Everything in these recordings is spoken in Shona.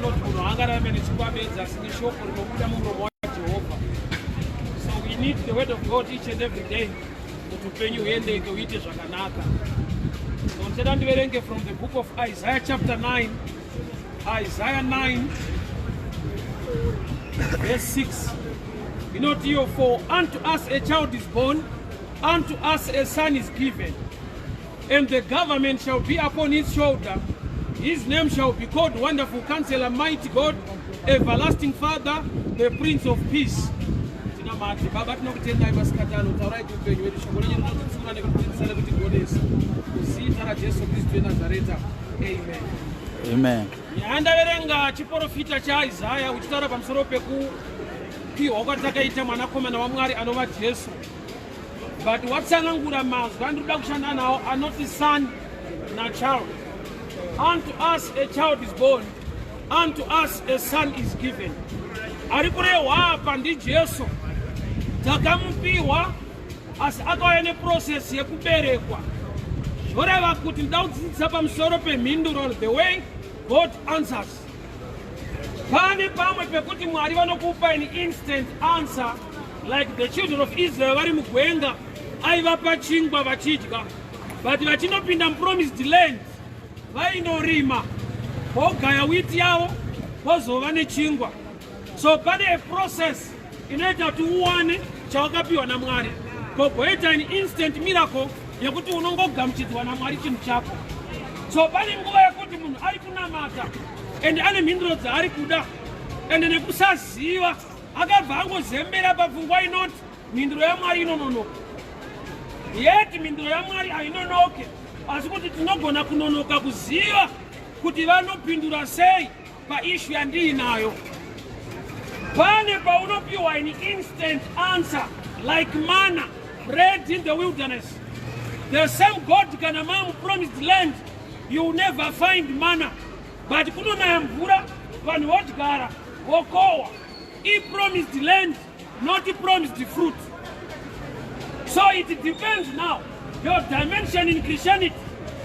So we need the word of God each and every day. So from the book of Isaiah chapter 9, Isaiah 9, verse 6. You know, for unto us a child is born, unto us a son is given, and the government shall be upon his shoulder. His name shall be called Wonderful Counselor, Mighty God, Everlasting Father, the Prince of Peace. Amen. Amen. Yandaverenga chiprofita cha Isaiah uchitara pamusoro peku piwa kwatakaita mwanakomana waMwari anova Jesu. But watsangangura mazwi andinoda kushanda nawo anoti son na child. Unto us a child is born, unto us a son is given. Ari kurehwa apa ndi Jesu. Takamupiwa asi akauya neprocess yekuberekwa. Zvoreva kuti ndau dzidzisa pamusoro pemhinduro, the way God answers. Pane pamwe pekuti Mwari vanokupa an instant answer, like the children of Israel vari mugwenga aivapa chingwa vachidya, but vachinopinda mupromised land vainorima vogaya wheat yavo vozova nechingwa. So pane a process inoita kuti uwane chawakapiwa naMwari. Kogoita an instant miracle yekuti unongogamuchidzwa naMwari chinhu chako. So pane nguva yekuti munhu ari kunamata ende ane mhinduro dzaari kuda ende nekusaziva akabva angozembera papfungwa inoti mhinduro yaMwari inononoka. Yeti mhinduro yaMwari hainonoke, asi kuti tinogona kunonoka kuziva kuti vanopindura sei paishu yandiinayo. Pane paunopiwa an instant answer like manna, bread in the wilderness. The same God kana mamu promised land, you will never find manna. But kunonaya mvura vanhu vodyara vokohwa. He promised land, not he promised fruit. So it depends now your dimension in Christianity.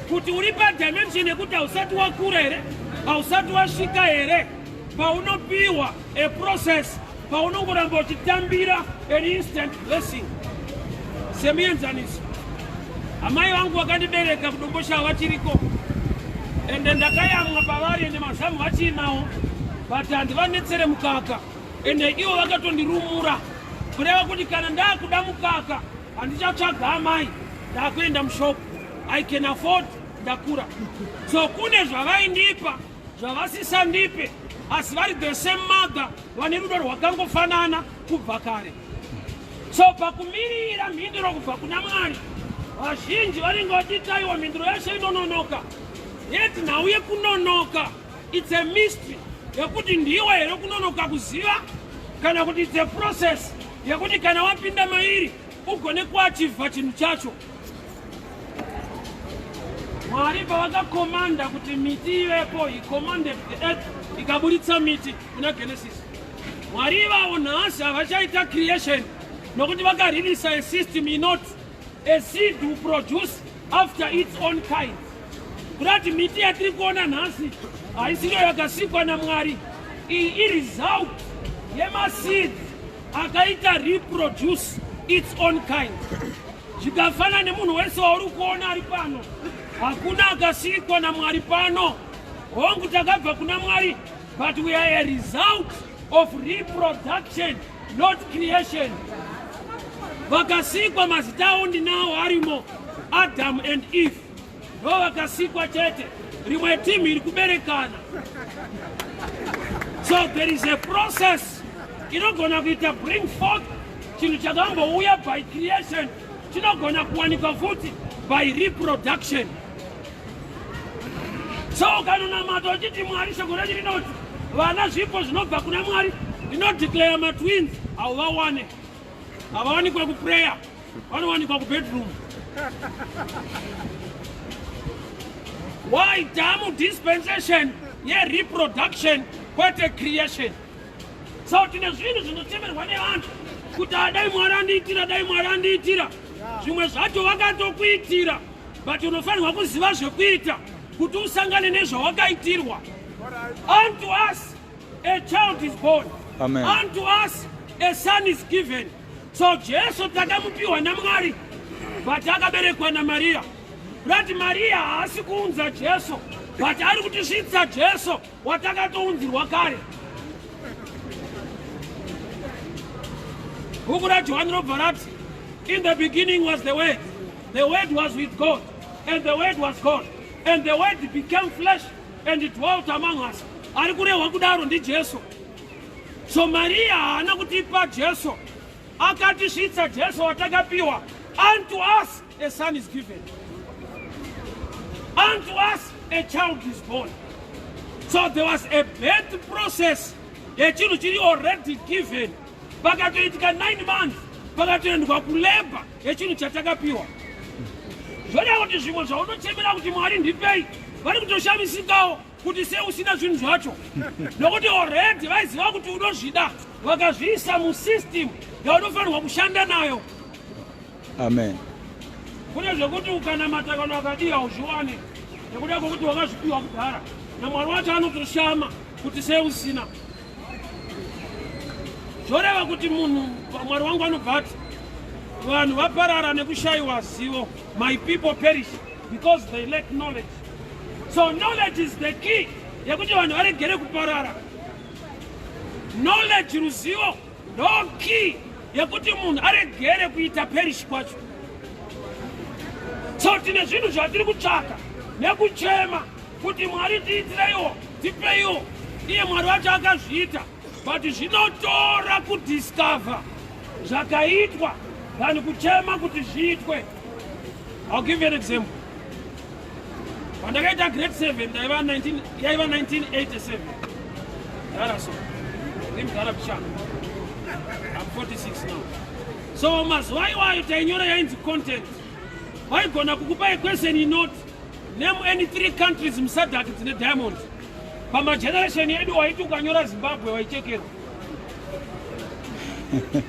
Kuti uri pa dimension yekuti hausati wakura here, hausati wasvika here, paunopiwa a process, paunongoramba uchitambira an instant blessing. Semienzaniso. Amai vangu vakandibereka kudombosha vachiriko. Ende ndakayamwa pavari ende mazamu vachinawo. But handivanetsere mukaka. Ende ivo vakatondirumura. Kureva kuti kana ndakuda mukaka, handichatsvaga amai, ndakuenda mushopu. I can afford, ndakura. So kune zvavaindipa, zvavasisandipe, asi vari the same mother, vane rudo rwakangofanana kubva kare. So pakumirira mhinduro kubva kuna Mwari, vazhinji vanenge vachitaiwa mhinduro yeshe inononoka. Yet nauye kunonoka, it's a mystery. Yekuti ndiwe here kunonoka kuziva, kana kuti it's a process. Yekuti kana wapinda mairi, ugone kuachiva chinhu chacho. Mwari pavakakomanda kuti miti ivepo, he commanded the earth, ikaburitsa miti kuna Genesis. Mwari ivavo nhasi havachaita creation, nokuti vakaririsa a system inoti a seed will produce after its own kind. Kurati miti yatiri kuona nhasi haisiro yakasikwa naMwari, iresult yemaseed akaita reproduce its own kind. Zvikafanana nemunhu wese wauri kuona ari pano, hakuna akasikwa naMwari pano. Hongu takabva kuna Mwari, but we are a result of reproduction, not creation. Vakasikwa mazita avo ndinawo arimo, Adam and Eve. Ndo vakasikwa chete, rimwe timu iri kuberekana. So there is a process inogona kuita bring forth chinhu chakambouya by creation, chinogona kuwanikwa futi by reproduction. So kanonamata uchiti Mwari shoko racho rinoti vana zvipo zvinobva kuna Mwari, rinodeclare matwins havawane. Havawanikwa kuprayer, vanowanikwa kubedroom. Why damu dispensation ye reproduction kwete creation? So tine zvinhu zvinotemerwa nevanhu kuti dai Mwari andiitira, dai Mwari andiitira. Zvimwe zvacho vakatokuitira, but unofanirwa kuziva zvekuita kuti usangane nezvawakaitirwa. Unto us a child is born. Amen. Unto us a son is given. So Jesus takamupiwa na Mwari, but akaberekwa na Maria. But Maria asikuunza Jesu, but ari kutishitsa Jesu watakatounzirwa kare. Hukura John Robert, in the beginning was the Word was with God, and the Word was God, and the Word became flesh and it dwelt among us. Ari kurewa kudaro ndi Jesu. So Maria anakutipa Jesu, akatishitsa Jesu watakapiwa. Unto us a son is given. Unto us a child is born. So there was a birth process. A child is already given. Pakatoitika 9 months. Pakatoendwa kuleba. A child chatakapiwa. Zvoda kuti zvimwe zvaunochemera kuti Mwari ndipei, vari kutoshamisikawo kuti se usina zvinhu zvacho. Nokuti already vaiziva kuti unozvida, vakazviisa musystem yaunofanirwa kushanda nayo. Amen. Kune zvekuti ukanamata kana wakadii hauzviwane, nekuda kwokuti wakazvipiwa kudhara. naMwari wacho anotoshama kuti sei usina. Zvoreva kuti munhu Mwari wangu anobva ati vanhu vaparara nekushayiwa zivo. My people perish because they lack knowledge. So knowledge is the key yekuti vanhu varegere kuparara. Knowledge, ruzivo, ndo key yekuti munhu aregere kuita perish kwacho. So tine zvinhu zvatiri kutsvaka nekuchema kuti Mwari tiitireiwo, tipeiwo. Iye Mwari wacho akazviita, but zvinotora kudiscover zvakaitwa vanhu kuchema kuti zviitwe. I'll give you an example. Pandakaita grade 7 yaiva 1987. Daraso. Ndimudhara kushanda. I'm 46 now. So mazuva iwayo tainyora yainzi content. Vaigona kukupa question inoti name any 3 countries musadhaki dzine diamond. Pamageneration yedu waiti ukanyora Zimbabwe waichekerwa.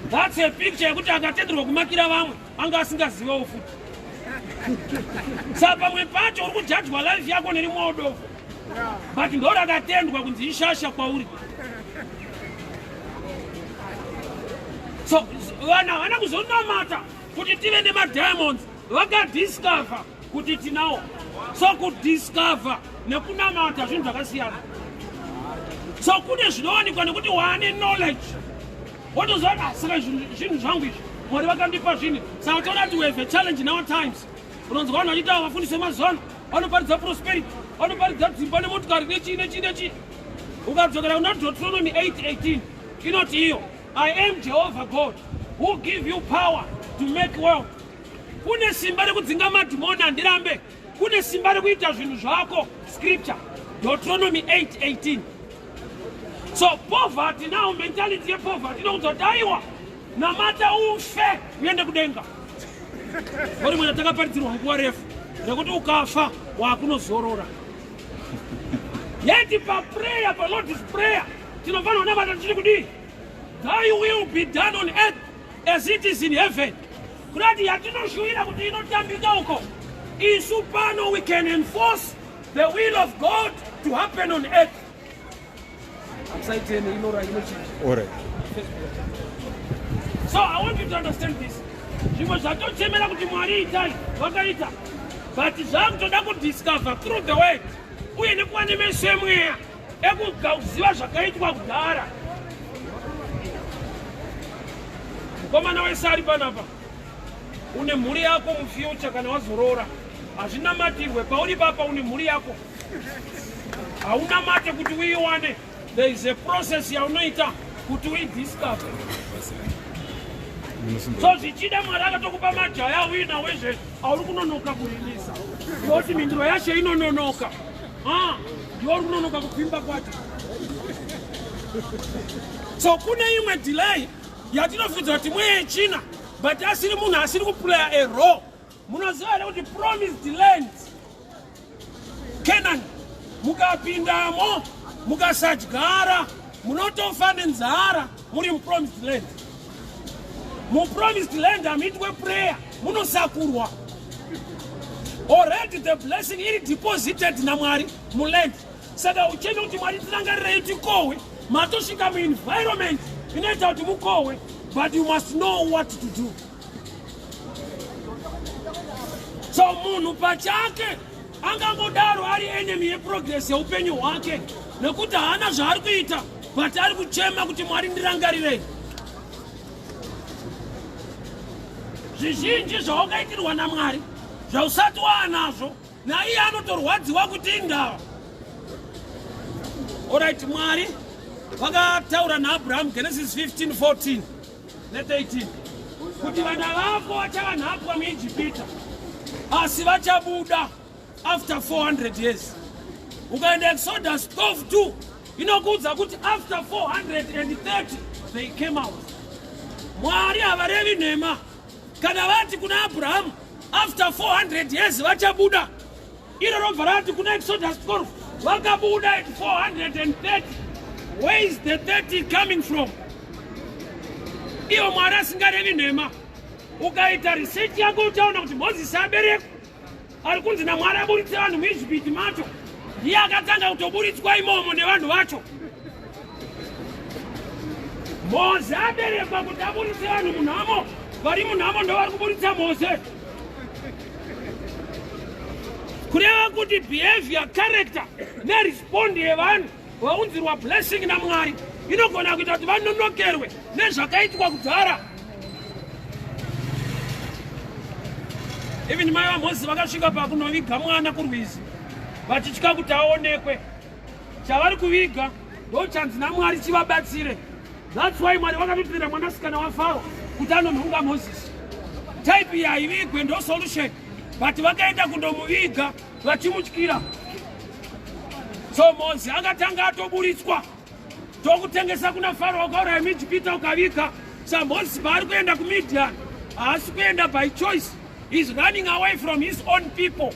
That's a picture yekuti akatenderwa kumakira vamwe anga asingazivewo futi. Saka pamwe pacho uri kujajwa life yako nerimwe doko, but ndoro akatendwa kunzi ishasha kwauri. So vana havana kuzonamata kuti tive nemadiamonds, vakadiscover kuti tinawo. So kudiscover nekunamata zvinhu zvakasiyana. So kune zvinowanikwa nekuti waane knowledge wotozona saka zvinhu zvangu izvi Mwari vakandipa zvinhu. Saka toda kuti we have a challenge in our times. Unonzwa vanhu vachiita vafundisi mazano vanoparidza prosperity, vanoparidza dzimba nemotokari nechi. Ukadzokera kuna Deuteronomy 8:18 inoti iyo, I am Jehovah God who give you power to make wealth. Kune simba rekudzinga madhimoni handirambe. Kune simba rekuita zvinhu zvako. Scripture Deuteronomy 8:18. So poverty now, mentality ye poverty inokuzodaiwa namata ufe uende kudenga. Uri mwana takaparidzirwa nguva refu rekuti ukafa wakunozorora. Yeti pa prayer, pa Lord's prayer, tinofanwa namata tichiri kudii? Thy will be done on earth as it is in heaven. Kurati yatinoshuira kuti inotambika uko. Isu pano we can enforce the will of God to happen on earth. Alright. So I want you to understand this. Zvimwe zvatochemera kuti Mwari itai vakaita, but zvakutoda kudiscover through the word uye nekuva nemeso emweya ekuziva zvakaitwa kudhara. Mukomana wese ari panapa une mhuri yako mufuture kana wazorora, hazvinamatirwe pauri papa une mhuri yako. Haunamate kuti uiwane. There is a process yaunoita kuti uidiscover. So zvichida Mwari akatokupa majaya wina wezve auri kunonoka kurimisa. Kuti mindiro yashe inononoka. Ndiwo uri kunonoka kupimba kwacho. So kune imwe delay yatinofudza kuti mweyechina, but asiri munhu asiri kuplaya a role. Munoziva here kuti promised land Canaan mukapindamo mukasadyara munotofa nenzara muri mupromised land. Mupromised land hamuitwe prayer, munosakurwa. Already the blessing iri deposited naMwari muland. Saka uchenga kuti mwari tirangarire tikohwe matosvika muenvironment inoita kuti mukohwe, but you must know what to do. So munhu pachake angangodaro ari enemy yeprogress yeupenyu hwake nekuti haana zvaari kuita, but ari kuchema kuti mwari ndirangarirei. Zvizhinji zvawakaitirwa naMwari zvausati waanazvo naiye anotorwadziwa kuti indava. Alright, Mwari vakataura naAbraham Genesis 15:14 ne-18 kuti vana vako vachava nhapwa muIjipita asi vachabuda after 400 years. Ukaenda Exodus 12:2 inokuudza kuti after 430 they came out. Mwari havarevi nhema. Kana vati kuna Abraham after 400 years vachabuda, iro robva rati kuna Exodus 12 vakabuda at 430. Where is the 30 coming from? Iwo Mwari asingarevi nhema. Ukaita research yako utaona kuti Mozisi aberekwa ari kunzi naMwari aburitse vanhu muIjipiti macho, ndiye akatanga kutoburitswa imomo nevanhu vacho. Mose aberekwa kuti aburitse vanhu munhamo, vari munhamo ndo vari kuburitsa Mose. Kureva kuti behavior, character nerespondi yevanhu vaunzirwa blessing naMwari inogona kuita kuti vanonokerwe nezvakaitwa kudhara. Even mai vaMozisi vakasvika pakunoviga mwana kurwizi vachitya kuti aonekwe. Chavari kuviga ndo chanzi naMwari chivabatsire. That's why Mwari vakatutira mwanasikana waFaro kuti anonhunga Mozisi. Type yaivigwe ndo solution, but vakaenda kundomuviga vachimutyira. So Mozisi akatanga atoburitswa tokutengesa kuna Faro wakauraya muIjipita ukaviga. Sa Mozisi paari kuenda kuMidian haasi kuenda by choice. He's running away from his own people.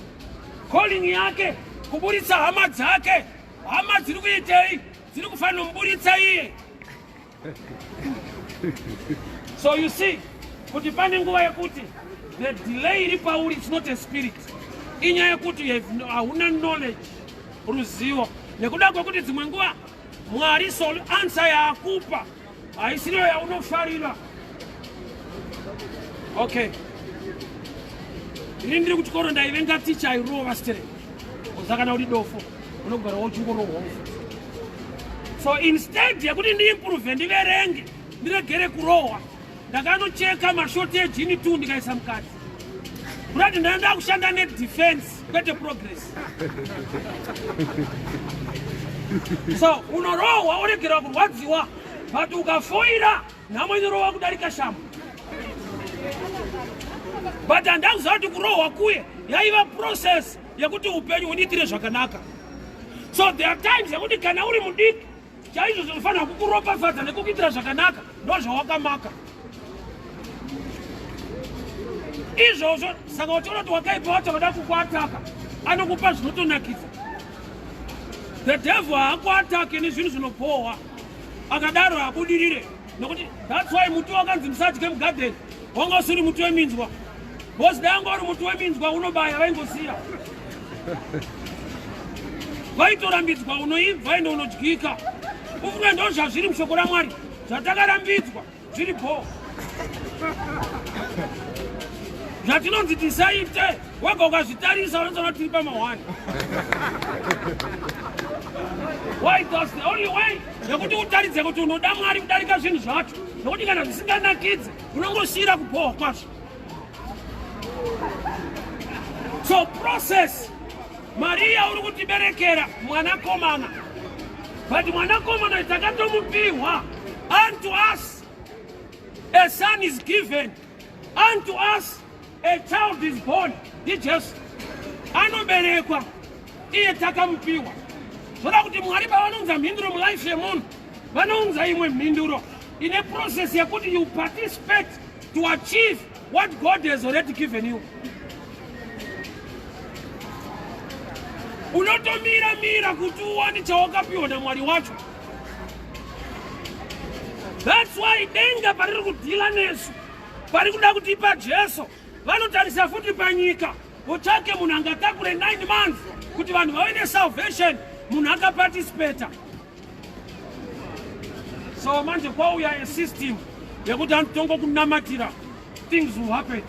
Calling yake kuburitsa hama dzake. Hama dziri kuitei? Dziri kufanira kumuburitsa iye. So you see, kuti pane nguva yekuti the delay iri pauri, it's not a spirit. Inyaya yekuti hauna knowledge, ruzivo. Nekuda kwekuti dzimwe nguva Mwari answer yaakupa haisiro yaunofarira. Okay. Ini ndiri kuchikoro ndaivenga ticha airova straight. Uzakana kuti dofo unogara uchingorohwa. So instead yekuti ndiimprove ndiverenge ndiregere kurohwa, ndakanocheka mashortage ini tu ndikaisa mukati. Kuti ndaenda kushanda nedefense kwete progress. So unorohwa uregera kurwadziwa, but ukafoira nhamo inorohwa kudarika shambo. But andakuziva kuti kurohwa kuye yaiva process yekuti upenyu uniitire zvakanaka. So there are times yekuti kana uri mudiki chaizvo zvinofanira kukuropafadza nekukuitira zvakanaka ndo zvawakamaka. Izvozvo saka uchiona kuti wakaipa wacho vada kukuataka anokupa zvinotonakidza. The devil haakuatake nezvinhu zvinopohwa akadaro habudirire. Nokuti that's why muti wakanzi musadye mugarden wanga usiri muti weminzwa. Bosi dai anga uri muti weminzwa unobaya vaingosiya. Vaitorambidzwa unoibva ende unodyika. Ufunge ndo zvazviri mushoko raMwari zvatakarambidzwa zviripo. Zvatinonzi tisaite wega ukazvitarisa unoziva tiri pamahwani. Why? That's the only way. Nekuti utaridze kuti unoda Mwari kudarika zvinhu zvacho. Nekuti kana zvisinganakidze unongosiyira kupohwa kwazvo. So process. Maria uri kutiberekera mwanakomana. But mwanakomana takatomupiwa. Unto us a son is given. Unto us a child is born. Jesus anoberekwa iye takamupiwa. Zvoda kuti Mwari pavanonza mhinduro mulife yemunhu vanonza imwe mhinduro ine process yekuti you participate to achieve what God has already given you. Unotomira kuti uwane chawakapiwa naMwari wacho. That's why denga pariri kudhila nesu pari kuda kutipa Jesu vanotarisa futi panyika. Uchake munhu angatakure 9 months kuti vanhu vave nesalvation munhu participate. So manje kwauya a system yekuti anotongo kunamatira, things will happen.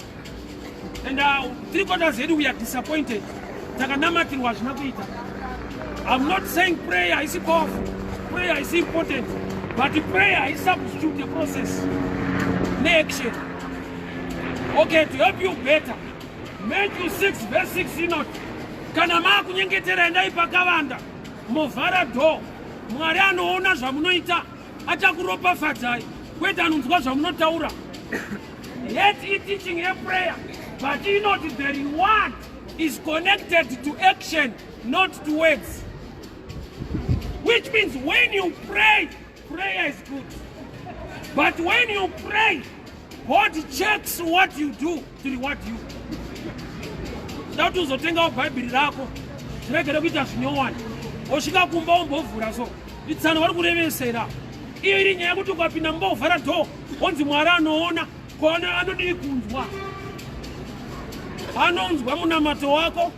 And 3/4 yedu we are disappointed. Takanamatirwa hazvina kuita. I'm not saying prayer is powerful. Prayer is important. But prayer is substitute the process. Action. Okay, to help you better. Matthew 6 verse 6 not. Kana makunyengetera endai pakavanda. Movhara door. Mwari anoona zvamunoita. Achakuropafadzai. Kwete anonzwa zvamunotaura. Yet he teaching a prayer. But you know the reward is connected to action, not to words. Which means when you pray, prayer is good. But when you pray, God checks what you do to reward you. That was the thing of Bible. Zviregere kuita zvinyowani. Osvika kumba umbovhura so. Itsano vari kurevesera. Iyo iri nyaya yekuti ukapinda mumbovhara door, onzi Mwari anoona, kuona anodii kunzwa. Anonzwa munamato wako,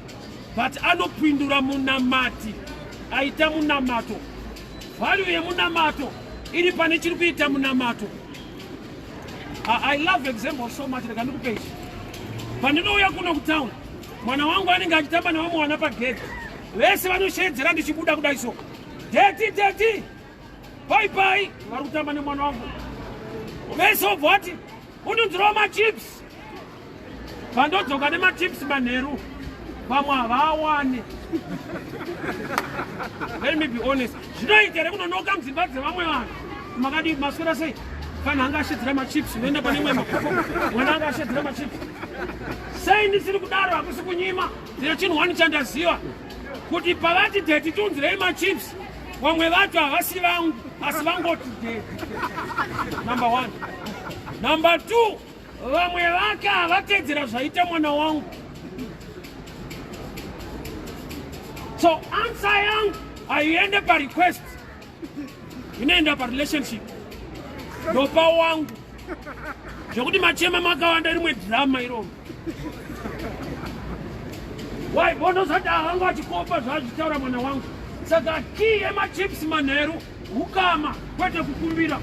but anopindura munamati. Aita munamato. Value yemunamato iri pane chiri kuita munamato. I love example so much. Ndikandikupechi. Pandinouya kuno kutown, mwana wangu anenge achitamba nevamwe wana pagedhi. Vese vanoshedzera ndichibuda kudai so. Deti. Bye. Vari kutamba nemwana wangu. Vese obva vati, unonzirawo machips. Pandodzoka nemachips manheru. Vamwe havawane. Let me be honest. Zvinoita here kunonoka mudzimba dzevamwe vanhu. Makadi maswera sei? Kana anga ashedzera machips, unoenda pane imwe makopo. Mwana anga ashedzera machips. Sei ndisiri kudaro hakusi kunyima. Ndine chinhu wani chandaziva. Kuti pavati deti tiunzirei machips, vamwe vacho havasi vangu, asi vangoti deti. Number 1. Number 2. Vamwe vake havatedzera zvaita mwana wangu. So answer yangu haiende pa request, inaenda pa relationship. Ndopa wangu zvokuti machema makawanda rimwe drama iroro. Why bono zati havangu achikopa zvazvitaura mwana wangu. Saka key yemachips manheru hukama kwete kukumbira.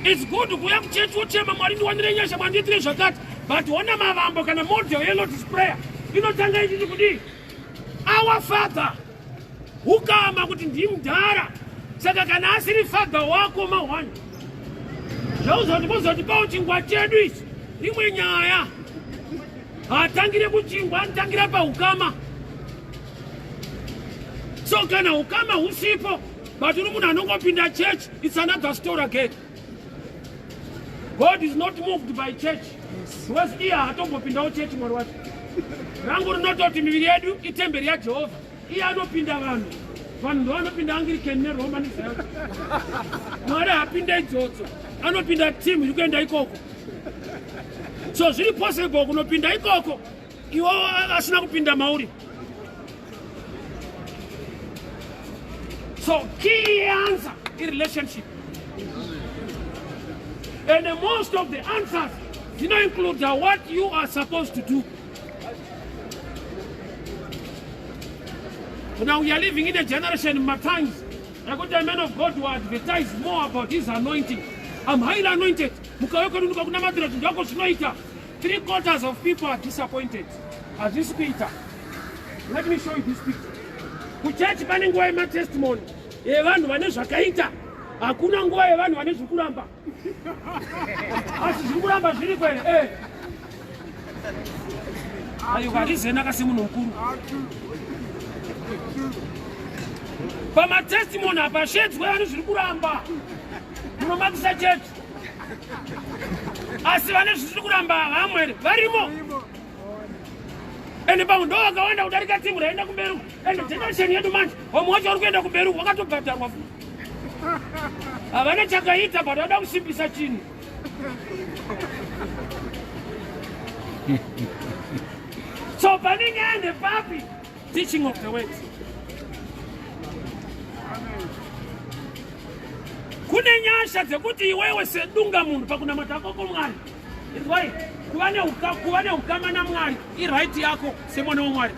It's good kuya kuchechi wochema Mwari ndiwanire nyasha mwandiitire zvakati. But ona mavambo kana model yeLord's prayer inotanga ichichi kudii? Our Father. Hukama kuti ndimudhara. Saka kana asiri father wako mahwani, zvauzoti mozoti pawo chingwa chedu ichi imwe nyaya. Haatangire kuchingwa, anotangira pahukama. So kana hukama husipo, but uri munhu anongopinda church, it's another story again. God is not moved by church. Because iye haatombopindawo church Mwari wacho. Rangu rinototi miviri yedu itemberi yaJehovha. Iye anopinda vanhu. Vanhu ndovanopinda Anglican neRomanism. Mwari hapinda idzodzo. Anopinda team iri kuenda ikoko. So zviri possible kunopinda ikoko, iwo asina kupinda mauri. So key answer in relationship. And most of the answers do not include what you are supposed to do. Now we are living in a generation in my times. I got a man of God who advertise more about his anointing. I'm highly anointed. 3/4 of people are disappointed. As this Peter. Let me show you this picture. Kuchurch pane nguva yema testimony. Vanhu vane zvakaita. Hakuna nguva yevanhu vane zvikuramba. Asi zvikuramba zviri kwere. Ayo varizena kasi munhu mukuru. Pama testimony apa sheds vanhu zviri kuramba. Munomakisa church. Asi vane zviri kuramba vamwe varimo. Ende pamwe ndo vakawanda kudarika timu raenda kumberi. Ende generation yedu manje vamwe vacho vari kuenda kumberi vakatobhadharwa futi. Havana chakaita but vada kusimbisa chinhu. So panenge ande papi teaching of the words. Kune nyasha dzekuti iwewe sedunga munhu pakunamata kwako Mwari. It's why kuva neukama naMwari iright yako semwana waMwari.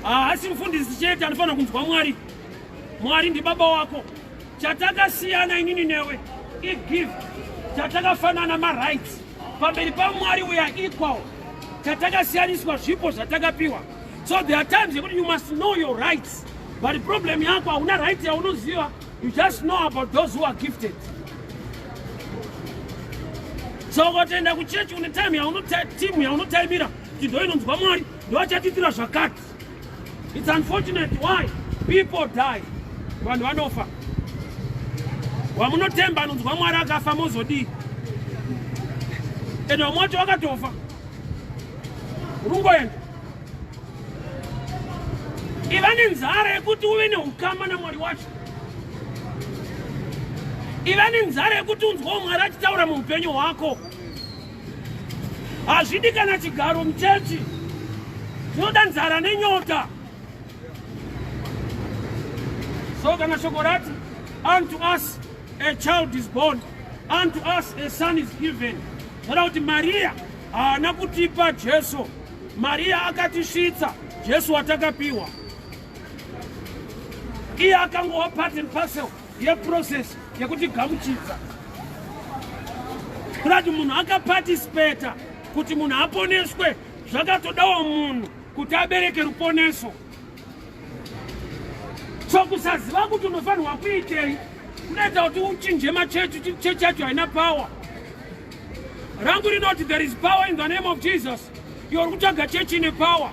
Asi mufundisi chete anofanira kunzwa Mwari. Mwari ndibaba wako. Chatakasiyana inini newe igift. Chatakafanana marights. Pamberi paMwari we are equal. Chatakasiyaniswa zvipo zvatakapiwa. So there are times you must know your rights. But the problem yako hauna right yaunoziva. You just know about those who are gifted. So ukatenda kuchechi une time team yaunotaimira kuti ndoinonzwa Mwari ndovachatitira zvakati. It's unfortunate why people die. Vanhu vanofa. Wamunotemba anonzwa Mwari akafa mozodii. Ende wamwacho wakatofa. Rungoenda. Iva nenzara yekuti uve neukama naMwari wacho. Iva nenzara yekuti unzwa Mwari achitaura muupenyu hwako. Hazvidi kana chigaro muchechi. Zvinoda nzara nenyota. So kana shoko rati, unto us a child is born, unto us a son is given. Zvada kuti Maria haana kutipa Jesu. Maria akatisvitsa Jesu watakapiwa. Iye akangova part and parcel yeprocess yekuti gamuchidza. Kurati munhu akaparticipata kuti munhu aponeswe, zvakatodawo munhu kuti abereke ruponeso. So kusaziva kuti unofanirwa kuitei kunoita kuti uchinje machechi yacho haina power. Rangu rinoti there is power in the name of Jesus. Yori kutsvaga chechi ine power.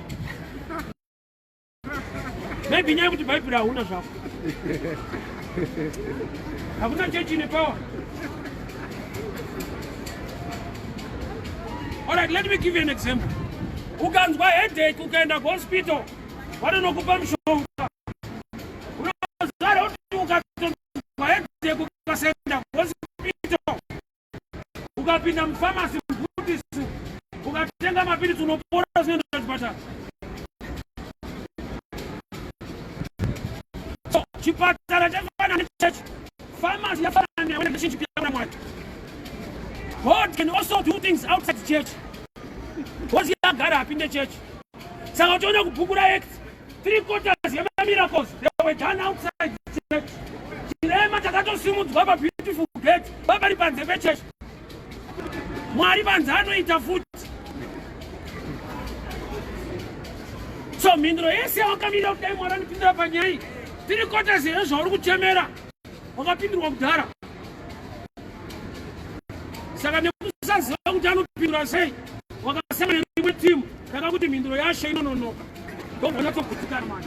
Maybe nyaya kuti Bible hauna zvako. Hakuna chechi ine power. Alright, let me give you an example. Ukanzwa headache ukaenda kuhospital, vanonokupa mushonga. Unozara kuti ukatonzwa headache ukaenda kuhospital, ukapinda mufamasi mubhutisi, ukatenga mapirisi unopora zvinoenda kuchipatara. So, chipatara chafanana nechechi, famasi yafanana nechinchi kuyaura Mwari. God can also do things outside the church. Because agara up in the church. Saka uchiona kubhukura Acts, 3/4 yemiracles they were done outside the church. Chirema chakatosimudzwa pabeautiful gate, pabari panze pechurch. Mwari panze anoita futi. So mindro yese wakamira kudai Mwari anopindira panyaya. 3/4 yezvauri kuchemera wakapindirwa kudhara. Saka nekusaziva kuti anopindura sei, wakasangana neimwe timu yakakuti mhinduro yashe inononoka. Ndogona togutikana mani.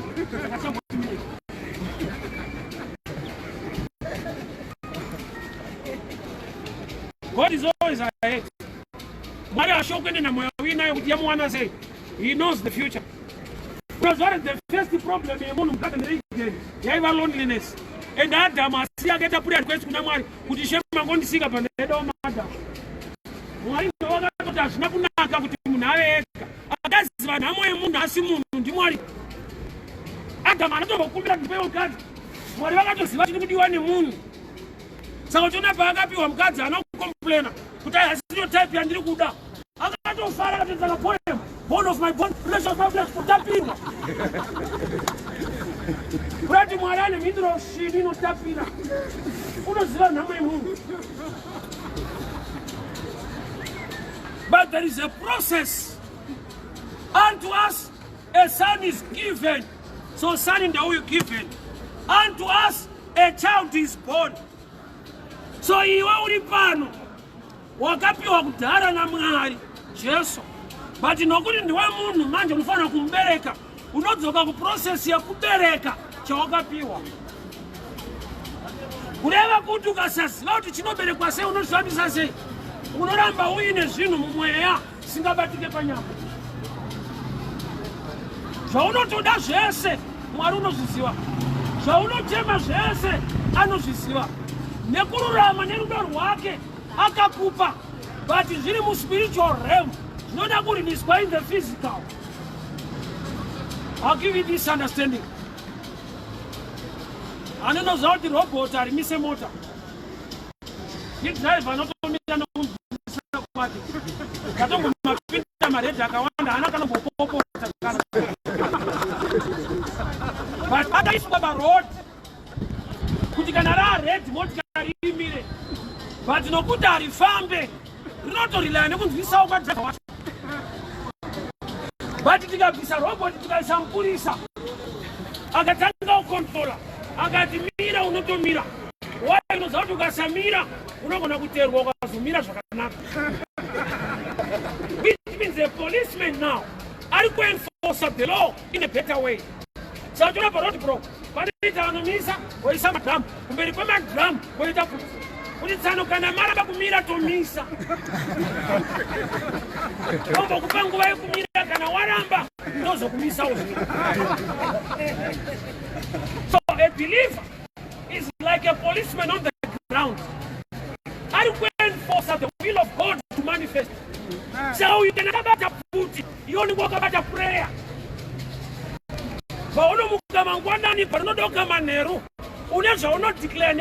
God is always ahead. Mwari ashokende na moyo winayo kuti yamuwana sei. He knows the future. Because what is the first problem yemunhu mukati nereigeni yaiva loneliness. And Adam asiya akaita prayer request kuna Mwari kuti shema ngondisika paneda wamadamu. Mwari ndo wakatoti hazvina kunaka kuti munhu ave ega. Akaziva nhamo yemunhu asi munhu ndiMwari. Adam anotombokumbira ndipewo mukadzi. Mwari vakatoziva chiri kudiwa nemunhu. Saka uchiona paakapiwa mukadzi haana kukomplaina kuti hasino type yandiri kuda. Akatofara akatedzaka poem, bone of my bone, flesh of my flesh, kutapirwa. Kurati Mwari ane mhinduro shiri inotapira. Unoziva nhamo yemunhu. But there is a process. Unto us a son is given. So son in the way given. Unto us a child is born. So iwe uri pano wakapiwa kudhara naMwari Jesu. But nokuti ndiwe munhu manje unofanira kumubereka, unodzoka kuprocess yekubereka chawakapiwa. Kureva kuti ukasaziva kuti chinoberekwa sei unozvifambisa sei, unoramba uine zvinhu mumweya singabatike panyama. Zvaunotoda zvese Mwari unozviziva. Zvaunochema zvese anozviziva. Nekururama nerudo rwake akakupa. But zviri muspiritual realm zvinoda kuriniswa in the physical. I'll give you this understanding. Anonoziva kuti robot arimise mota. Ni driver anotomira nokumisa kwake. Katongo But other is the road. Kutikana red motikari imire. But no kutari fambe. Not rely on kunzisa ukadza. But tikabvisa robot tikaisa mpurisa. Akatanga ukontrola. Akatimira unotomira. Why unoza kuti ukasamira unogona kuterwa ukazomira zvakanaka. Which means a policeman now are going to enforce the law in a better way. So you have a road bro. But it's on a misa or some drum. Very common drum. What is up? What is Sano Canamara Kumira to misa? Over Kupango Kumira Kanawaramba. Those of Misa. So a believer is like a policeman on the ground. Are you going to enforce the will of God to manifest? So you cannot about a put, you only walk about a prayer. But you not declare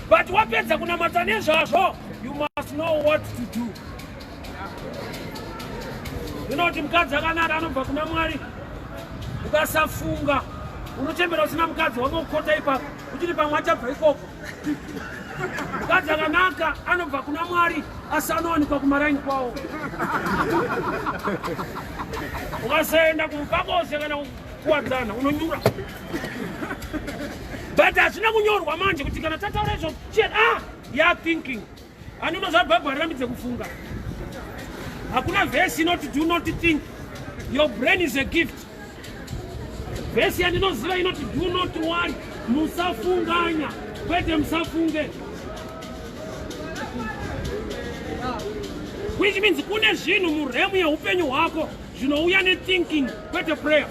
but what you must know what to do. You know, Tim Kazagana, Bakunamari, Ugasafunga, Unochember Sinam Kazo, Kotaipa, Ujipa Preko. Kazaganaka, Anovakunamari, Asano and Kokumarain Pao. Ugasenda Kumpago, Segano, Quadana, Unura. But that's not your woman, which is going to take a you are thinking. And you know that Baba Ramit Kufunga. Hakuna verse not to do not to think. Your brain is a gift. Verse and not to do not to want. Musafunganya. Where them Safunge. Which means kuna jinu muremu ya upenyo wako. You know we are not thinking. What a prayer.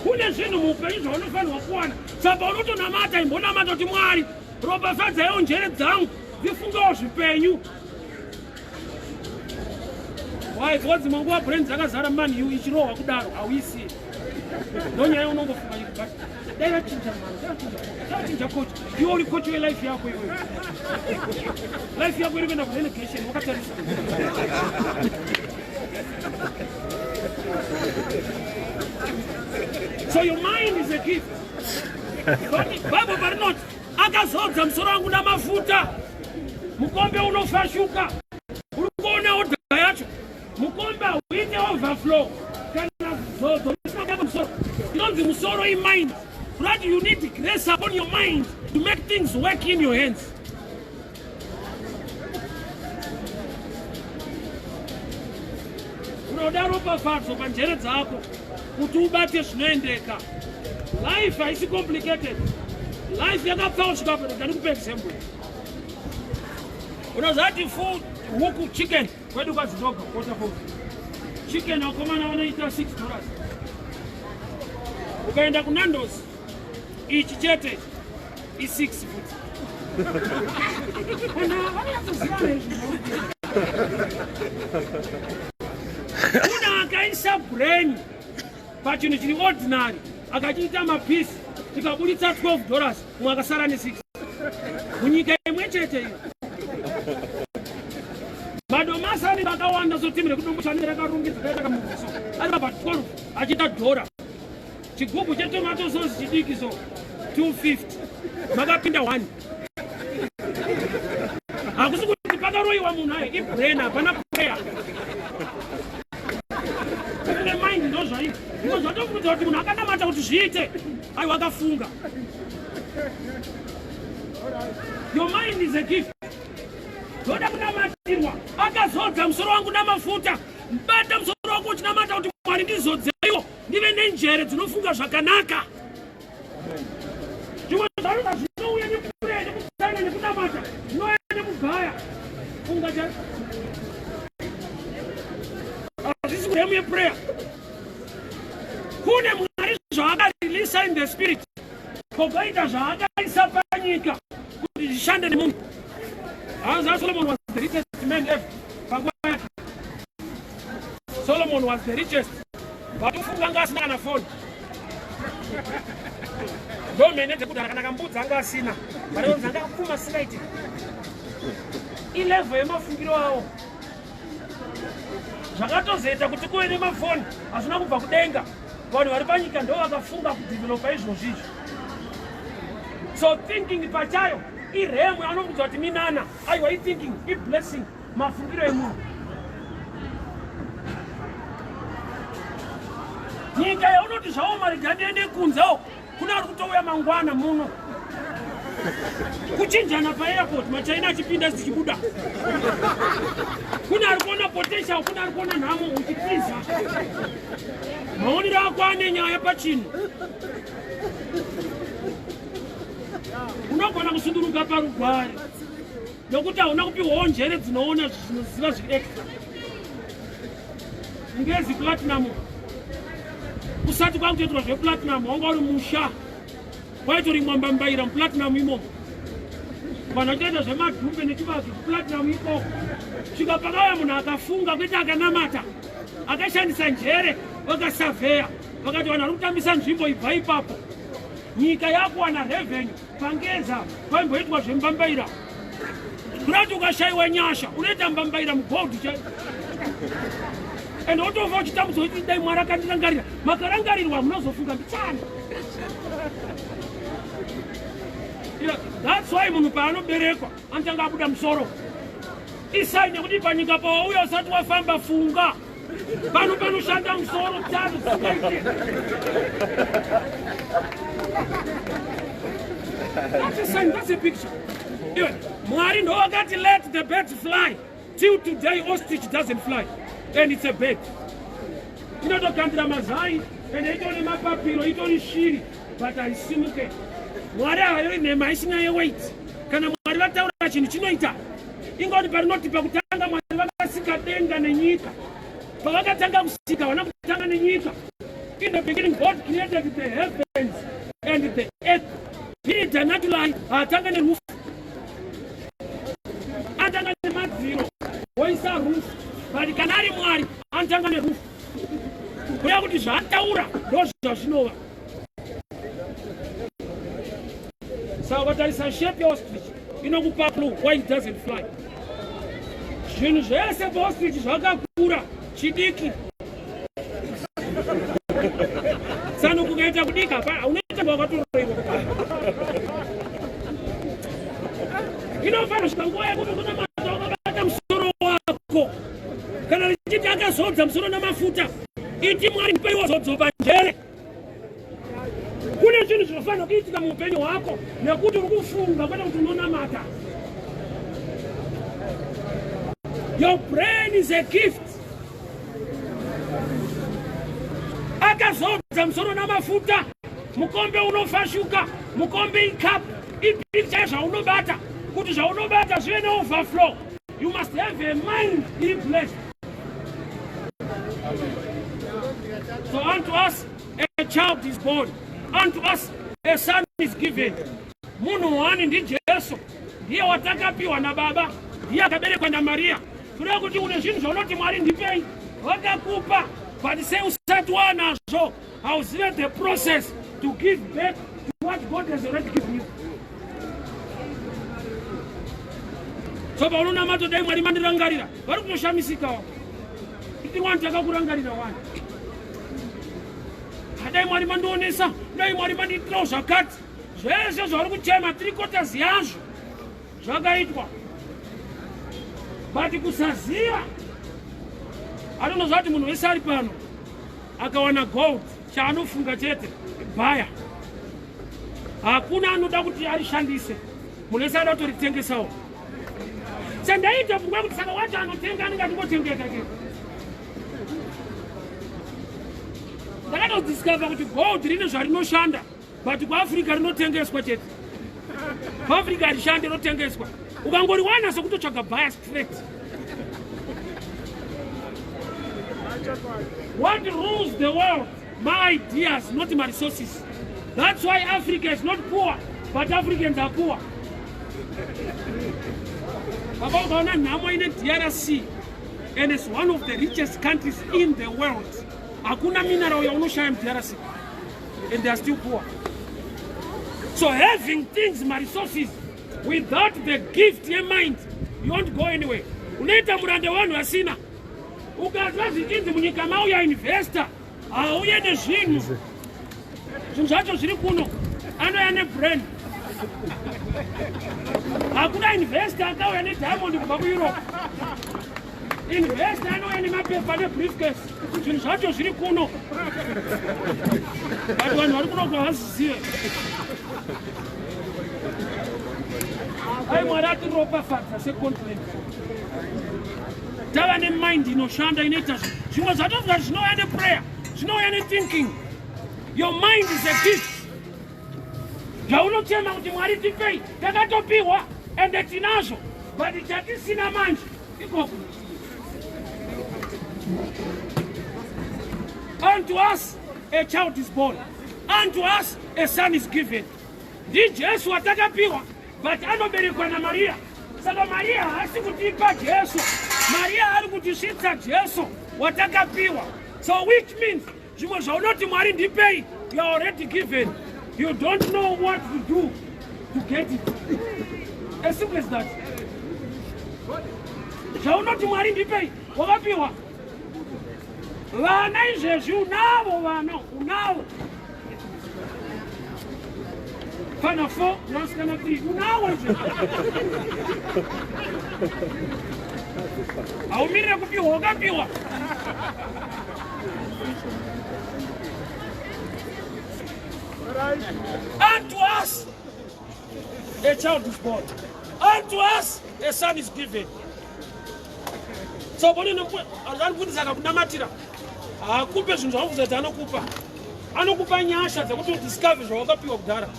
Kuna jinu mupenyo wanafanya wakwana. Sabaruto na mata imbona mata timwari. Roba faza yao njere zangu. Vifunga oshipenyu. Why what's mangwa brain zaka zara man you ichiro wakudaro awisi. Don't you know for you but they are chinja man. Chinja coach. You only coach your life yako hiyo. Life yako ile na relegation wakati. So your mind is a gift. Baba Barnot akazodza msoro wangu na mafuta. Mukombe unofashuka. Unaona oda yacho. Mukombe wine overflow. Kana zozo. You don't the musoro in mind. Rather you need the grace upon your mind to make things work in your hands. Unodaropa fatso panjere dzako. Kuti ubate zvinoendeka. Life is complicated. Life yakapfaushika pane kupa example. Unozati food huku chicken kwedu kazidoga quarter pound. Chicken wakomana wanaita $6. Ukaenda kunandos each chete is 6 foot. Una akaisa brain but you know ordinary akachiita mapiece tikabuditsa $12 mwakasara ne6 munyika imwe chete iyo madomasa ni vakawanda zotimire kudomboshanyira karungidza kaita kamuvuso ari baba 12 achita $1 chigubu chetomato sauce chidiki so 250 makapinda 1 akusi kuti pakaroiwa munhu ayo ibrain hapana prayer the mind ndo zvaipo ndiko zvatokuudza kuti munhu akanamata kuti zviite aiwa akafunga. Your mind is a gift. Ndoda kunamatirwa akazodza musoro wangu namafuta mbata musoro wangu uchinamata kuti Mwari ndizodzeyo ndive nenjere dzinofunga zvakanaka. Zvimwe zvaruka zvinouya nekupureya nekutsanya nekunamata zvinouya nekugaya funga cha hazvisi kuremu yeprayer. Kune Mwari zvaakareleasa in the spirit kogaita zvaakaisa panyika kuti zvishande nemunhu. Solomon was the richest man ever. Solomon was the richest. But ufunga ngasina na phone. Don't menete kuti akanakambudza anga asina. Bari unzanga kupuma site. Ilevel yemafungiro awo. Zvakatozoita kuti kuve nemafoni hazvina kubva kudenga. Vanhu vari panyika ndo vakafunga kudevelopa izvozvo. So thinking pachayo iremu anokudza kuti minana. Aiwa thinking blessing mafungiro emunhu. Nyika yaunoti zvawo marigadi ende kunzawo kuna ari kutouya mangwana muno. Kuchinjana pa-airport machaina achipinda zichibuda. Kuna ari kuona potential, kuna ari kuona nhamo uchitiza. Maonero ako ane nyaya pachino. Unogona kusunduruka parugware nokuti hauna kupiwawo njere dzinoona zvinoziva zviextra. Ngezi platinum. Kusati kwakutoitwa zveplatinum wanga uri musha. Waitori mwambambaira muplatinum imomo. Vanhu vachiita zvemadhumbe nechivazvi kuplatinum ikoko. Svika pakauya munhu akafunga kuti akanamata. Akashandisa njere vakasavheya. Vakati vanhu vari kutambisa nzvimbo ibva ipapo. Nyika yakuwana revenue pangeza paimboitwa zvembambaira. Kurati ukashayiwa nyasha unoita mbambaira mugold chaipo. Ende wotova uchitambudzwa kuti dai Mwari akandirangarira. Makarangarirwa munozofunga ndichani. That's why munhu paanoberekwa anotanga abuda musoro. Isaini yekuti panyika pawauya usati wafamba funga. Pano panoshanda musoro tano singaite. That's a sign, that's a picture. Mwari ndo wakati let the birds fly. Till today ostrich doesn't fly. And it's a bird. Inotokandira mazai, and itori mapapiro, itori shiri, but haisimuke. Mwari hayo inema isina ye weight. Kana Mwari vataura chinhu chinoita. Ingoti parinoti pakutanga Mwari vakasika denga nenyika. Pavakatanga kusika wana kutanga nenyika. In the beginning God created the heavens and the earth. He did not lie. Atanga ne roof. Atanga ne madziro. Waisa roof. But kanari Mwari antanga ne roof. Kuya kuti zvataura ndozvo zvinova. Saka vatarisa shape yeostrich inokupa clue why it doesn't fly. Zvinhu zvese paostrich zvakakura chidiki. Sano kukaita kudika pa unoita wakatoroiwa. Inofana kusvika nguva yekuti kuna mata wakabata musoro wako. Kana richiti akazodza musoro namafuta iti Mwari ndipeiwo zodzo panjere. Kune zvinhu zvinofanira kuitika muupenyu hwako nekuti uri kufunga kwete kuti unonamata. Your brain is a gift. Akazodza musoro namafuta mukombe unofashuka, mukombe ikapu, ipicture zvaunobata kuti zvaunobata zvive neoverflow. You must have a mind in place. So unto us a child is born, unto us a son is given. Munhu wani ndi Jesu, ndiye watakapiwa na Baba, ndiye akaberekwa na Maria. Kuda kuti une zvinhu zvaunoti Mwari ndipei, wakakupa, but say usati wanazvo, hauzive the process to give back to what God has already given you. So paunona mato dai Mwari mandirangarira, vari kutoshamisikawo. Iti wani takakurangarira wani. Dai Mwari mandionesa, dai Mwari manditirawo zvakati. Zvese zvauri kuchema 3/4 yazvo zvakaitwa. But kusaziva. Anozvati munhu wese ari pano akawana gold chaanofunga chete bhaya. Hakuna anoda kuti arishandise. Munhu wese anoda kutoritengesawo. Chandaita pfungwa kuti saka wacho anotenga anenge atongotengeka ke. Ndakatodiscover kuti gold rine zvarinoshanda, but kuAfrica rinotengeswa chete. kuAfrica harishandi rinotengeswa. Ukangori wana sokutotsvaga bhaya straight. What rules the world? My ideas, not my resources. That's why Africa is not poor, but Africans are poor. About Namo in the DRC, and it's one of the richest countries in the world. Hakuna mineral ya unosha in DRC, and they are still poor. So having things, my resources, without the gift in mind, you won't go anywhere. Unaita murande wanu asina. ukazwa zvichinzi munyika mauya investor auye nezvinhu zvinhu zvacho zviri kuno anouya nebrand hakuna investor akauya nediamond kubva kueurope investor anouya nemapepa nebriefcase zvinhu zvacho zviri kuno but vanhu vari kuno kwavasizive ai mwari atiropafadza secontinent tava nemind inoshanda inoita zvimwe zvatobva zvinouya neprayer zvinouya nethinking. Your mind is a gift. Zvaunochema kuti mwari tipei takatopiwa ende tinazvo but chatisina manje ikoko. Unto us a child is born, unto us a son is given. Ndijesu watakapiwa but anoberekwa naMaria. Saka Maria haasi kutipa Jesu, Maria ari kutisvitsa Jesu watakapiwa. So which means zvimwe zvaunoti mwari ndipei, you are already given. You don't know what to do to get it. As simple as that. Zvaunoti mwari ndipei wakapiwa. Vana izvezvi unavo, vana unavo. Pana 4 nasikana 3 unavo izvezvi. Aumirire kupiwa wakapiwa. Unto us a child is born, unto us a son is given. So boni anokufundisa kakunamatira akupe zvinhu zvaufunza kuti anokupa nyasha dzekuti udiscover zvawakapiwa kudhara.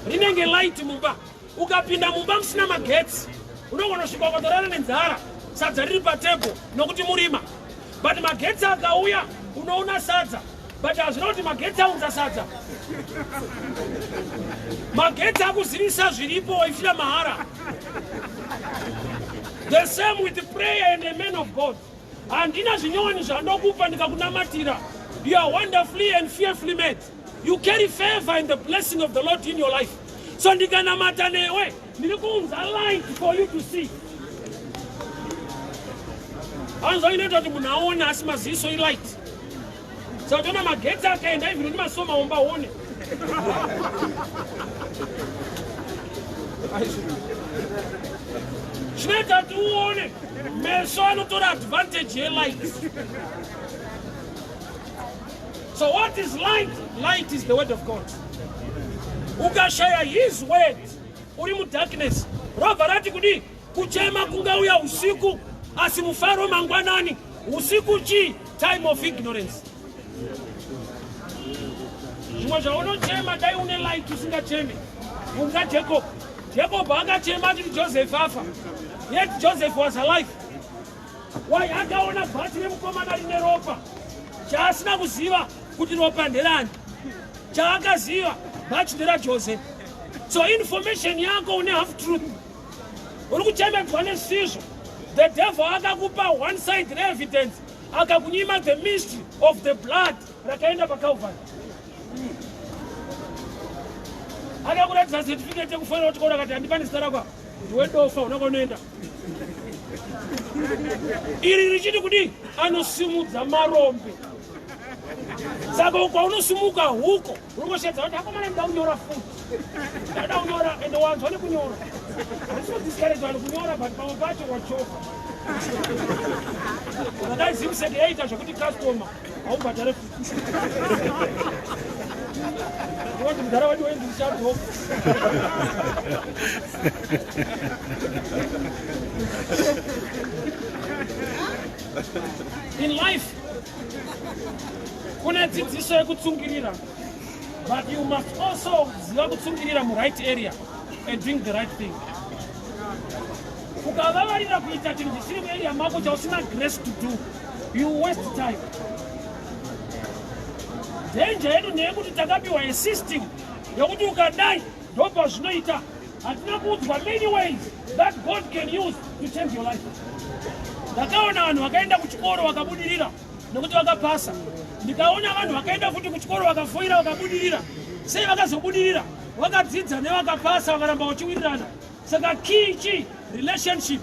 Rinenge light mumba, ukapinda mumba musina magetsi unogona kusvika ukatorara nenzara, sadza riri patebho nokuti murima. But magetsi akauya unoona sadza, but hazvina kuti magetsi aunza sadza. Magetsi akuzivisa zviripo waifira mahara. The same with prayer and the men of God. Handina zvinyowani zvandokupa ndikakunamatira. You are wonderfully and fearfully made. You carry favor and the blessing of the Lord in your life. So ndikanamata newe ndiri kuunza light for you to see. Hanzo inoita kuti munhu aone asi maziso ilight. Saka tona magetsi akaenda ivhiri ndimasoma omba aone. Zvinoita kuti uone meso anotora advantage yelight. So what is light? Light is the word of God. Ukashaya his word uri mudarkness, robva rati kudi kuchema kungauya usiku asi mufaro mangwanani. Usiku chi? Time of ignorance. Zvimwe zvaunochema dai une light usingachemi. Unga Jacob. Jacob akachema kuti Joseph afa. Yet Joseph was alive. Why akaona bhachi remukomana rine ropa. Chaasina kuziva kuti ropa nderani. Chaakaziva bhachi nderaJoseph. So information yako une half truth. Uri kuchemedzwa nesizvo. The devil akakupa one side evidence. Akakunyima the mystery of the blood rakaenda paCalvary. Akakuratidza certificate yekufanira kuti kora kati handipani zita rako ndiwendofa unokonoenda. Iri richiti kudi anosimudza marombe. Saka ukaunosimuka huko urikoshedza kuti akomana ndida kunyora futi. Ndada kunyora ende wanzwa nekunyora. Handisodiscourage vanhu kunyora but pamwe pacho wachoka. Ndadai zimseke yaita zvokuti customer haubhadhare futi. Ndoti mudhara wedu wendi uchadzoka. In life, kune dzidziso yekutsungirira, but you must also ziva kutsungirira mu right area and doing the right thing. Ukavavarira kuita chinhu chisiri muarea mako chausina grace to do, you waste time. Danger yedu ndeyekuti takapiwa a system yokuti ukadai ndobva zvinoita. Hatina kuudzwa many ways that God can use to change your life. Ndakaona vanhu vakaenda kuchikoro vakabudirira nekuti vakapasa. Ndikaona vanhu vakaenda futi kuchikoro vakafoira vakabudirira. Sei vakazobudirira? Vakadzidza nevakapasa vakaramba vachiwirirana. Saka key chi relationship.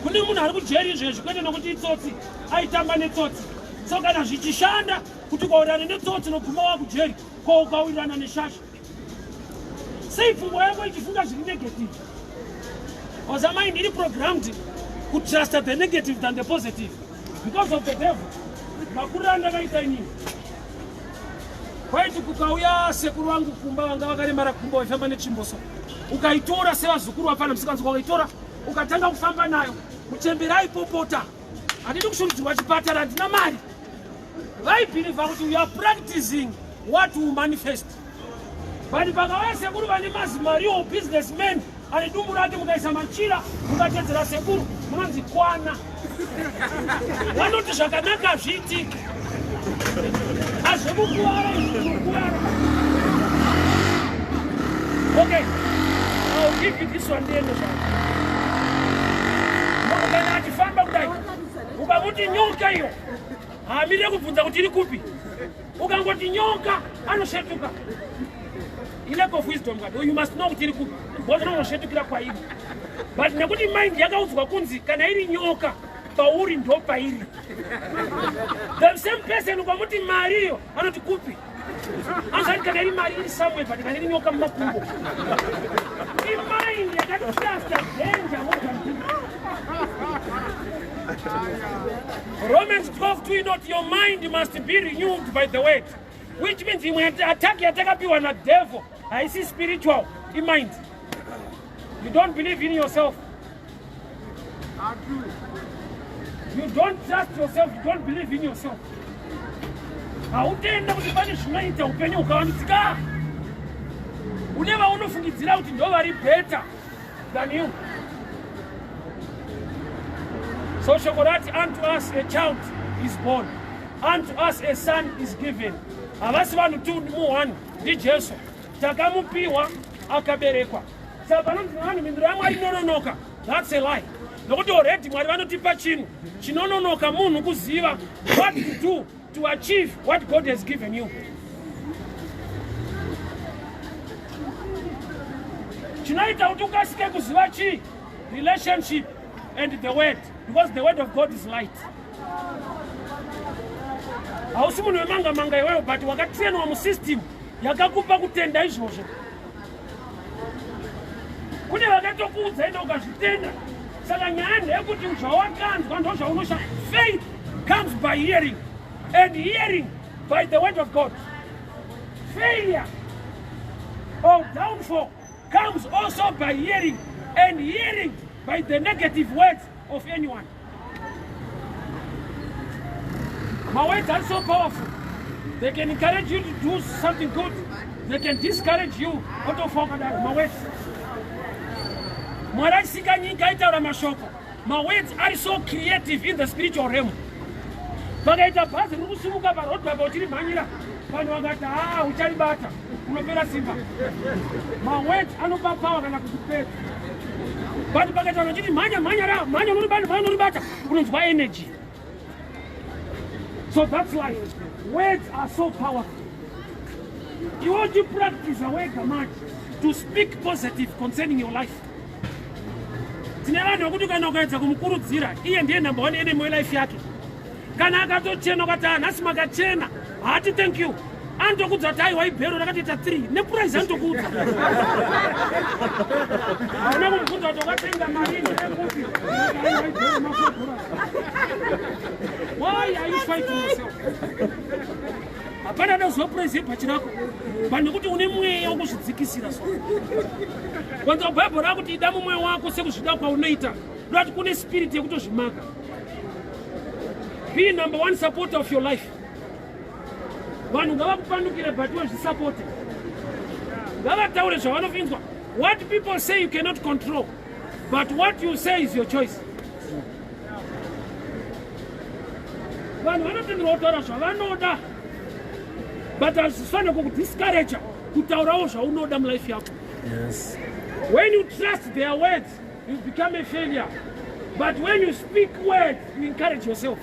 kune munhu ari kujeri izvezvi kwete nokuti itsotsi aitamba netsotsi. So kana zvichishanda kuti ukawirirana netsotsi noguma wakujeri ko ukawirirana neshasha. Sei pfungwa yako ichifunga zviri negative? Because your mind is programmed to trust the negative than the positive because of the devil. Makuranda kaita inini. Kwaiti kukauya sekuru wangu kumba wanga vakaremara kumba waifamba nechimboso. Ukaitora sevazukuru vapana musikanzi ukaitora ukatanga kufamba nayo. Muchembera ipopota. Handidi kushurudzirwa chipatara handina mari. Vaibhilivha kuti you are practicing what you manifest. But pakauya sekuru vane mazimariwo businessmen ane dumbu rake mukaisa machira mukatedzera sekuru munonzi kwana. Vanoti zvakanaka zviitike. Azvokukuwara izvokukuwara. Okay, I'll give you this one day. Kana achifamba kudai ukamuti nyoka iyo haamire kubvunza kuti iri kupi. Ukangoti nyoka anoshetuka. Lack of wisdom, God. You must know kuti iri kupi. Bwana unoshetukira kwairi. But nekuti mind yakaudzwa kunzi kana iri nyoka pauri ndo pairi. The same person ukamuti mari iyo anoti kupi. Anzani kana iri mari iri somewhere but kana iri nyoka mumakumbo. The mind yakati danger Romans 12:2 not your mind must be renewed by the word, which means you attack yatakapiwa na devil. I see spiritual in mind. You don't believe in yourself. You don't trust yourself. You don't believe in yourself. Hautenda kuti pane zvinoita upenyu ukawandudzika. Uneva unofungidzira kuti ndo vari better than you. So shokorati, unto us a child is born, unto us a son is given. Havasi vanhu tu muhani ndi Jesu. Takamupiwa akaberekwa. Saka panonzi vanhu mindiro yamwari inononoka. That's a lie. Nokuti already Mwari vanotipa chinhu chinononoka munhu kuziva what to do to achieve what God has given you. Chinoita kuti ukasike kuziva chii? Relationship and the word, because the word of God is light. Hausi munhu wemanga manga iwewe but wakatrainwa musystem yakakupa kutenda izvozvo. Kune vakatokuudza enda ukazvitenda. Saka nyaya ndeyekuti zvawakanzwa ndo zvaunosha. Faith comes by hearing, and hearing by the word of God. Failure or downfall comes also by hearing, and hearing by the negative words of anyone. My words are so powerful. They can encourage you to do something good. They can discourage you. My words. My words are so creative in the spiritual realm. My words are no power than I could. But energy. So that's why words are so powerful. You want to practice a way command to speak positive concerning your life. Tinevano kuti kana ukaedza kumukurudzira iye ndiye number one enemy welife yake. Kana akatochena ukati nhasi makachena hati thank you. Andokudza kuti aiwa ibhero rakatoita 3 neprize andokudza. Hauna kumubvunza kuti wakatenga mari ekupi. Why are you fighting yourself? Hapana ndozopraise pachirako. Pane kuti une mweya wokuzvidzikisira so. Kwanza Bible rakuti ida mumweya wako sekuzvida kwaunoita. Ndoti kune spirit yekutozvimaka. Be number one supporter of your life. Vanhu ngavakupandukire but wazvisupporte. Ngavataure zvavanofinzwa. What people say you cannot control, but what you say is your choice. Vanhu vanotenderwa kutaura zvavanoda, but hazvifanira kukudiscourage kutaurawo zvaunoda mulife yako. Yes. When you trust their words, you become a failure. But when you speak words, you encourage yourself.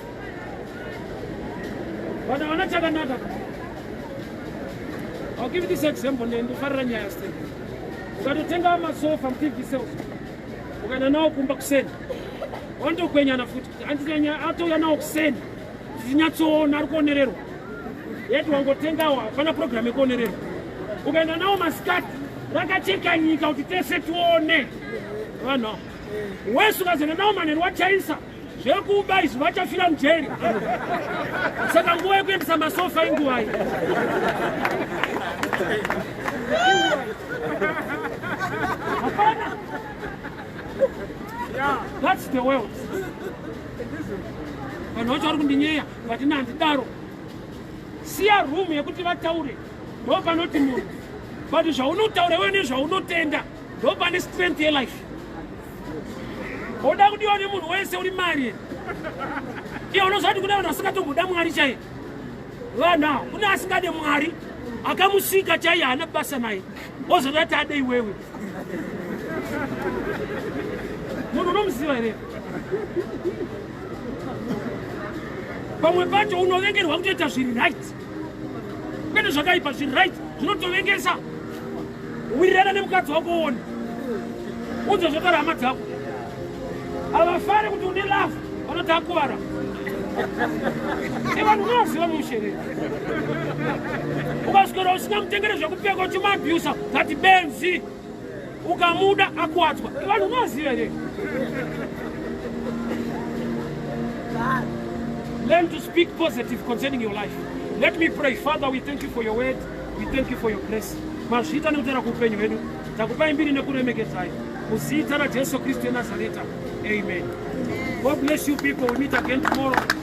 Vanhu vanachakanaka. I'll give you this example. Ukatotenga masofa mtv sales. Ukaenda nawo kumba kuseni. Onto kwenyana futi anditenya atoya nawo kuseni tinyatsoona ari kuonererwa yeti wangotengawo apana program yekuonererwa ukaenda nawo masikati rakacheka nyika kuti tese tione vanhu wese ukazoenda nawo manheru wachaisa zvekuba izvi vachafira mujeri saka nguva yekuendesa masofa inguva iyi hapana. That's the world. Vanhu vacho vari kundinyeya vatina handidaro siya room yekuti vataure ndo panoti munhu but zvaunotaura iwe nezvaunotenda ndo pane strength yelife. Unoda kudiwa nemunhu wese uri mari iye unozvati kune vanhu vasingatomboda Mwari chaiye vanhu kune asingade Mwari akamusika chaiye haana basa naye ozodati ade iwewe munhu unomuziva here pamwe pacho unovengerwa kutoita zviri right kwete zvakaipa zviri right zvinotovengesa wirirana nemukadzi wako uone unze zvotara hama dzako havafari kuti une love vanoti akuvara ivanhu unoziva mumushereri ukaswera usina mutengere zvekupfeka uchimabhusa kati benzi ukamuda akuwadzwa ivanhu unoziva here. Learn to speak positive concerning your life. Let me pray. Father, we thank you for your word. We thank you for your grace. Mazvita nekutera kuupenyu hwedu takupai mbiri nekuremekedzai muzita raJesu Kristu weNazareta. Amen. God bless you people. We meet again tomorrow.